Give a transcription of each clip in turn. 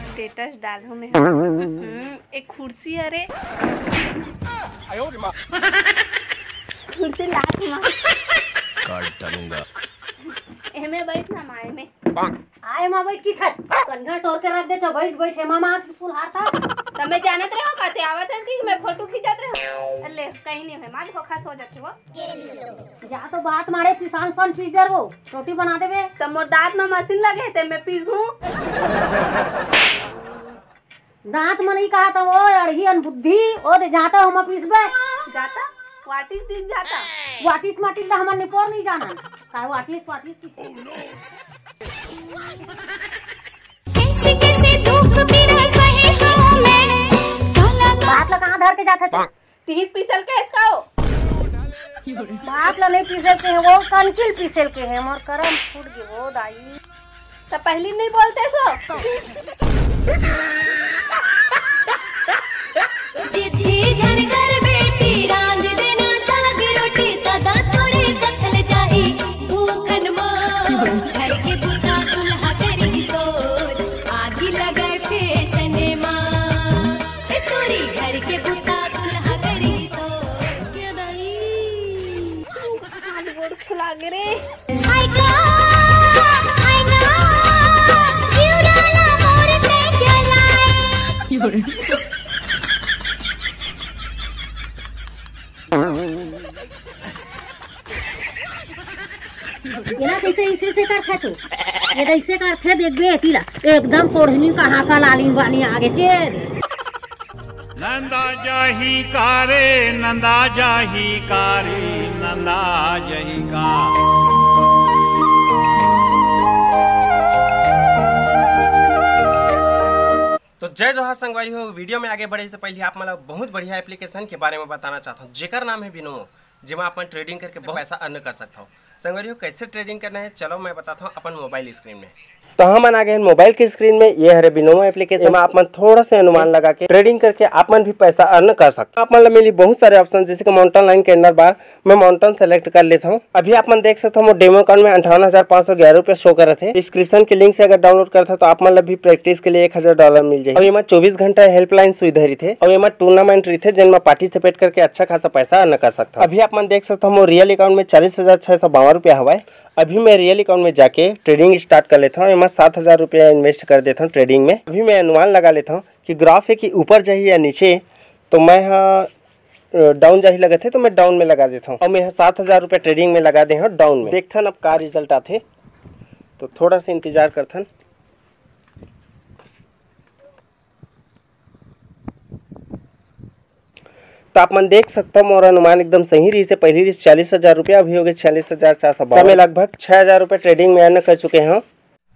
Status डालूं मैं। एक कुर्सी, अरे कुर्सी लात मार काट डालूंगा। एमे बैठ ना माए में आए मां बैठ की खत कंधा टोर के रख दे छ बैठ बैठ हे मामा सुन हारता तमे जानत रहो काते आवत है कि मैं फोटो खिंचात रहो। अल्ले कहीं नहीं है माल खोखास हो जाते हो। जा तो बात मारे पिसान सन पीस दे वो रोटी बना देबे त मोर दांत में मशीन लगे ते मैं पीसू। दांत में नहीं कहा था वो अड़ही अनबुद्धि ओ दे जाता हम पीसबे जाता वाटिस दिन जाता वाटिस माटिस ला हमर निपोर नहीं जाना का वाटिस कैसे दुख पीड़ा सही हूं मैं बात ला कहां धर के जाथे तू तीन पीसल के इसका हो बात ला नहीं पीसल के है वो कनकिल पीसल के है मोर करम फूट गए वो दाई तो पहली नहीं बोलते सो जिद्दी झनकर बेटी रांध देना साग रोटी तदा तोरे कथल जाई भूखन मां घर के बुता दुल्हा करी तोर आगी लगाए फेसने मां तोरी घर के बुता दुल्हा करी तोर क्या दाई हाथ गोड़ खुला रे आई गा जीव डाला मोर ते चलाई ये ना कैसे इसे करथे तू ये ऐसे करथे देखबे तीला एकदम कोढ़नी कहां का लालिन बानी आगे चल नंदा जाही कारे नंदा जाही कारे नंदा जाही का। तो जय जोहार संगवारी हो। वीडियो में आगे बढ़े से पहले आप मतलब बहुत बढ़िया एप्लीकेशन के बारे में बताना चाहता हूँ जेकर नाम है बिनोमो, जिसमें अपन ट्रेडिंग करके बहुत पैसा अर्न कर सकता हूँ। संगवारी हो कैसे ट्रेडिंग करना है चलो मैं बताता हूँ अपन मोबाइल स्क्रीन में। तो हम आ गए मोबाइल की स्क्रीन में। ये है बिनोमो एप्लीकेशन में आप मन थोड़ा सा अनुमान लगा के ट्रेडिंग करके आप मन भी पैसा अर्न कर सकते हैं। आप मतलब मिली बहुत सारे ऑप्शन जैसे कि माउंटेन लाइन के अंदर बार मैं माउंटेन सेलेक्ट कर लेता हूँ। अभी आप मन देख सकते हो डेमो अकाउंट में 58,511 रुपये शो कर रहे थे। डिस्क्रिप्शन के लिंक से अगर डाउनलोड करता तो आप मतलब भी प्रैक्टिस के लिए $1000 मिल जाए। और ये 24 घंटा हेल्पलाइन सुविधा रही थे और ये टूर्नामेंट रही थे जिनमें पार्टिसिपेट करके अच्छा खासा पैसा अर्न कर सकता हूँ। अभी आप मन देख सकते हो रियल अकाउंट में 40,652 रुपया हुआ है। अभी मैं रियल अकाउंट में जाके ट्रेडिंग स्टार्ट कर लेता हूँ। यहाँ 7,000 रुपया इन्वेस्ट कर देता हूँ ट्रेडिंग में। अभी मैं अनुमान लगा लेता हूँ कि ग्राफ है कि ऊपर जाए या नीचे, तो मैं यहाँ डाउन जाही लगे थे तो मैं डाउन में लगा देता हूँ। और मैं यहाँ 7,000 रुपया ट्रेडिंग में लगा दे हूँ डाउन में। देखता अब का रिजल्ट आते तो थोड़ा सा इंतजार करथन। तो आप मन देख सकते हो मोर अनुमान एकदम सही रही से पहली 40,000 रुपया, अभी हो गए 46,452 में लगभग 6,000 रुपये ट्रेडिंग में अर्न कर चुके हैं।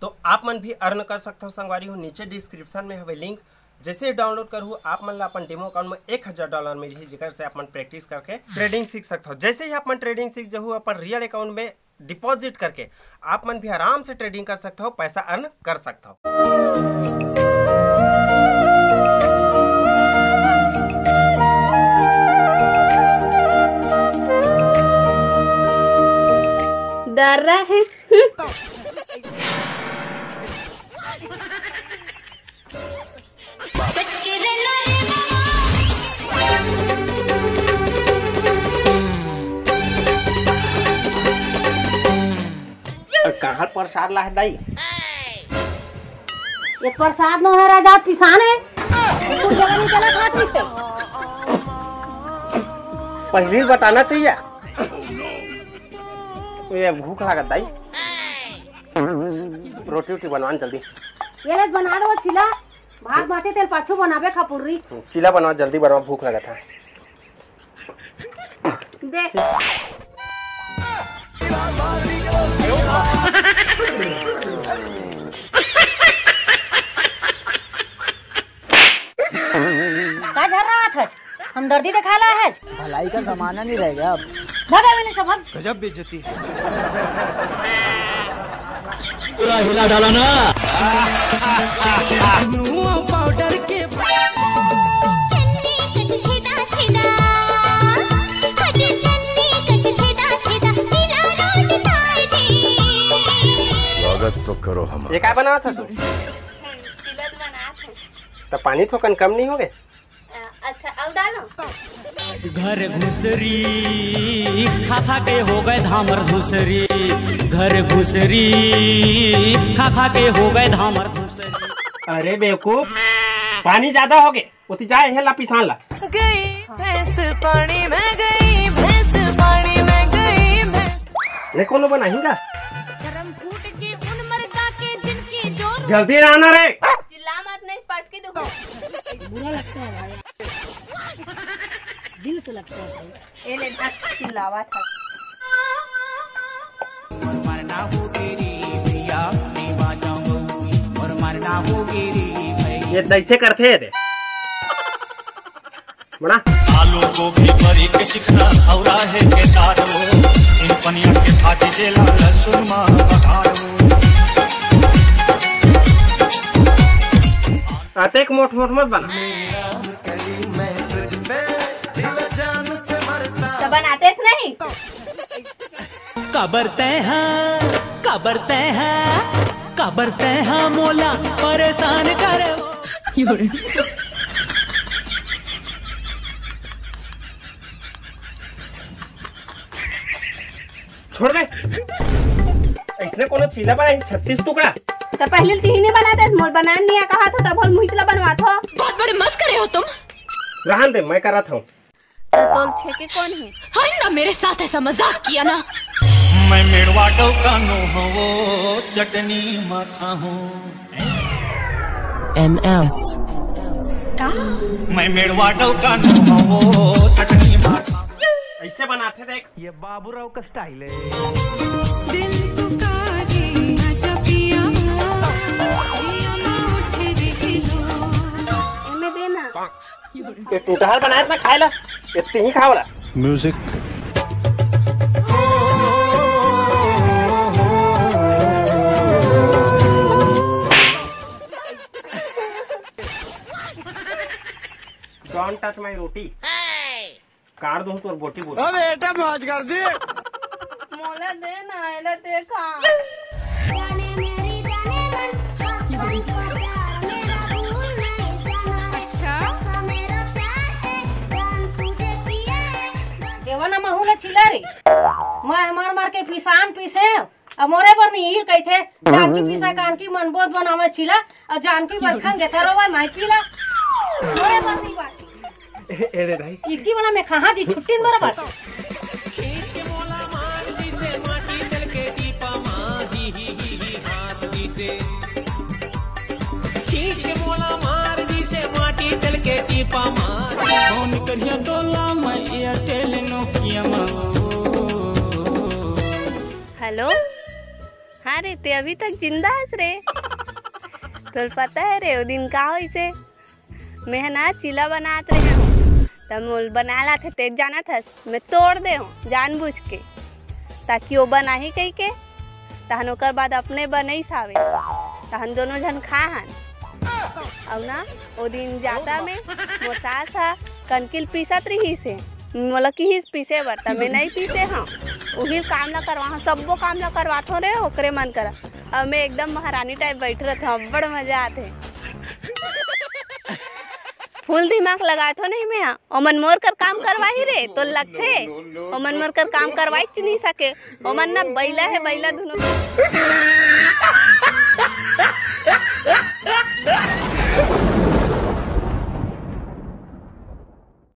तो आप मन भी अर्न कर सकते हो संगवारी हो। नीचे डिस्क्रिप्शन में हवे लिंक, जैसे डाउनलोड करूँ आप मन अपन डेमो अकाउंट में $1000 मिली जिकर से अपन प्रैक्टिस करके ट्रेडिंग सीख सकते हो। जैसे ही आप मन ट्रेडिंग सीख जाओ अपन रियल अकाउंट में डिपॉजिट करके आप मन भी आराम से ट्रेडिंग कर सकते हो, पैसा अर्न कर सकते हो। डर रहा है कहाँ प्रसाद ला है दाई? ये प्रसाद न है राजा पिसान है तू जवानी चला खाती थे पहले बताना चाहिए। ये भूख लागत दाई, रोटी वोटी बनवा जल्दी। ये ले बना दो चिला भात बाचे तेल पाछू बनाबे खपुरी चिला बनवा जल्दी बनवा, भूख लगा था। दे का झर रहा था हम दर्दी दिखाला है। भलाई का जमाना नहीं रह गया अब। भगा मैंने सब गजब बेइज्जती पूरा हिला डाला ना। पाउडर के मदद तो करो हम। ये क्या बना था तू? चिलत बना थे। तो पानी तो कम नहीं हो गए? अच्छा अब डालो। घर घुसरी खा खा के हो गए धामर धुसरी, घर घुसरी खा खा के हो गए धामर धुसरी। अरे बेवकूफ, पानी ज्यादा हो गए, उती जाए है ला पिसान ला। गई भैंस पानी में गई, भैंस पानी में गई भैंस। ले कोनो बनाएगा? गरम फूट के उन मर्दा के जिनकी जोर। जल्दी आना रे। चिल्ला मत, नहीं पटकी दो। बुरा लगता है भाई, दिल से लगता है भाई। ये ले चिल्लावा था। ये दैसे करते है बड़ा। आलू गोभी भरी के टिकरा औरा है के दारो, इन पनिया के भाजी देला लहसुन मा पठारो। आते एक मोट मत बना। तो बनाते नहीं? कबरते हैं कबरते हैं कबरते हैं मोला परेशान करे वो। छोड़ दे, इसने कोनो चीला बनाई 36 टुकड़ा। तो पहले तीन बनाते, मोल बना नहीं कहा था, तब और मुझला बनवा था। बहुत बड़े मस्करे हो तुम। रहन दे, मैं कर रहा था। तो तोल छेके कौन है? आइंदा मेरे साथ ऐसा मजाक किया ना। मैं मेड़वा डौकानो हो चटनी माथा हूँ। NS मैं मेड़वा डौकानो हो चटनी माथा। ऐसे बनाते देख। ये बाबूराव का स्टाइल है। दिल पुकारे आजा पिया, जिया माँ उठे रे लो। इनमें देना। ये टूटहल बनाए ना खाए ला, इतनी ही खाओ ला। म्यूजिक। डोंट टच माय रोटी। काट दूं तो बोटी बोटी। अबे बेटा मौज कर दे। मोला देना, एला देखा। जाने मेरी जाने मन, बचपन का प्यार मेरा भूल नहीं जाना। अच्छा मेरा प्यार है, जान तुझे किया है। देवाना महूला चिल्ला रे, मैं मार मार के पिसान पीसे अब मोरे पर नील कही थे। जानकी पीसा कानकी मनबोध बनावे चिल्ला और जानकी बरखन देता रहो मैं पीला मोरे पर नहीं बात। अरे भाई इतनी बना मैं कहाँ दी छुट्टी बराबर। खींच के मोला मार दी से माटी तल के दीपा माँ ही हाथ दी से। खींच के मोला मार दी से माटी तल के दीपा माँ। फोन करिया तोला मैं एयरटेल नोकिया माँ। हेलो, हाँ रे, ते अभी तक जिंदा है रे? तो पता है रे वो दिन का हो इसे मैं ना चिल्ला बनाते रहे हूँ, तब मोल बना ला थे तेज जाना था, मैं तोड़ दे हूँ जानबूझ के, ताकि वो बना ही कही के तहन ओकर बाद अपने बने ही सावे तहन दोनों जन खा हन। अब ना वो दिन जाता में मोटा सा कनकिल पीसत रही से मतलब कि ही पीसे बरता मैं नहीं पीसे हाँ वही काम ना करवा सबो काम ना करवाते रे ओकरे मन करा। अब मैं एकदम महारानी टाइप बैठ रहे थे, बड़ मजा आते फुल दिमाग लगा तो नहीं मैं ओमन मोर कर काम करवा ही रे तो लगते ओमन मोर कर काम करवा ही नहीं सके ओमन ना बैला है बैला दोनों।